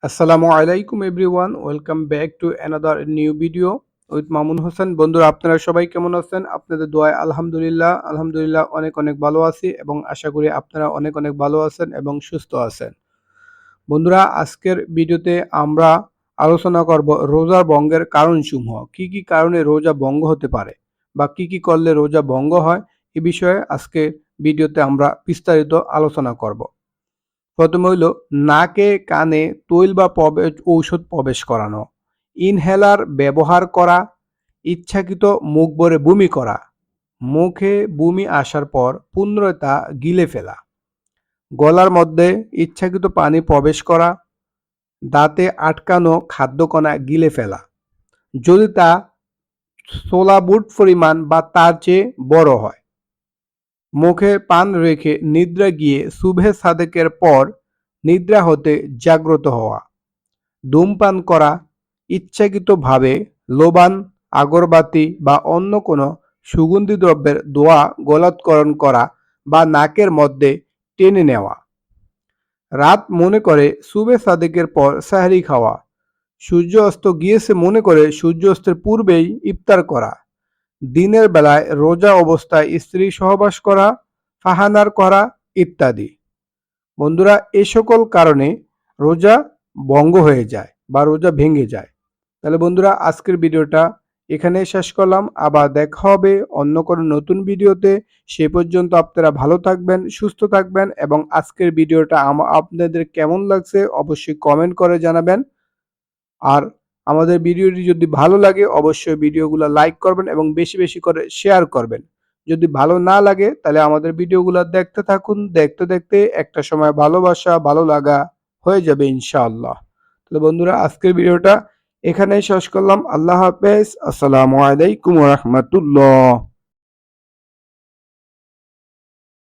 আসসালামু আলাইকুম everyone, welcome back to another new video with Mamun Hossain. বন্ধুরা, আপনারা সবাই কেমন আছেন? আপনাদের দোয়ায় আলহামদুলিল্লাহ অনেক অনেক ভালো আছি এবং আশা করি আপনারা অনেক অনেক ভালো আছেন এবং সুস্থ আছেন। বন্ধুরা, আজকের ভিডিওতে আমরা আলোচনা করব রোজা ভঙ্গের কারণসমূহ। কি কি কারণে রোজা ভঙ্গ হতে পারে বা কি কি করলে রোজা ভঙ্গ হয়, এ বিষয়ে আজকের ভিডিওতে আমরা বিস্তারিত আলোচনা করব। প্রথমে হইল নাকে কানে তৈল বা ঔষধ প্রবেশ করানো, ইনহেলার ব্যবহার করা, ইচ্ছাকৃত মুখ ভরে বমি করা, মুখে বমি আসার পর পুনরায় তা গিলে ফেলা, গলার মধ্যে ইচ্ছাকৃত পানি প্রবেশ করা, দাঁতে আটকানো খাদ্যকণা গিলে ফেলা যদি তা সোলাবুট পরিমাণ বা তার চেয়ে বড় হয়, মুখে পান রেখে নিদ্রা গিয়ে সুবহে সাদেকের পর নিদ্রা হতে জাগ্রত হওয়া, ধূমপান করা, ইচ্ছাকৃতভাবে লোবান, আগরবাতি বা অন্য কোনো সুগন্ধি দ্রব্যের ধোঁয়া গলাৎকরণ করা বা নাকের মধ্যে টেনে নেওয়া, রাত মনে করে সুবে সাদেকের পর সাহরি খাওয়া, সূর্য অস্ত গিয়েছে মনে করে সূর্য অস্তের পূর্বেই ইফতার করা, দিনের বেলায় রোজা অবস্থায় স্ত্রী সহবাস করা, ফাহানার করা ইত্যাদি। বন্ধুরা, এ সকল কারণে রোজা ভঙ্গ হয়ে যায় বা রোজা ভেঙে যায়। তাহলে বন্ধুরা, আজকের ভিডিওটা এখানে শেষ করলাম। আবার দেখা হবে অন্য কোনো নতুন ভিডিওতে। সে পর্যন্ত আপনারা ভালো থাকবেন, সুস্থ থাকবেন এবং আজকের ভিডিওটা আপনাদের কেমন লাগছে অবশ্যই কমেন্ট করে জানাবেন। আর আমাদের ভিডিওটি যদি ভালো লাগে অবশ্যই ভিডিওগুলো লাইক করবেন এবং বেশি বেশি করে শেয়ার করবেন। যদি ভালো না লাগে তাহলে আমাদের ভিডিওগুলো দেখতে থাকুন, দেখতে দেখতে একটা সময় ভালোবাসা ভালো লাগা হয়ে যাবে ইনশাআল্লাহ। তাহলে বন্ধুরা, আজকের ভিডিওটা এখানেই শেষ করলাম। আল্লাহ হাফেজ। আসসালামু আলাইকুম ওয়া রাহমাতুল্লাহ।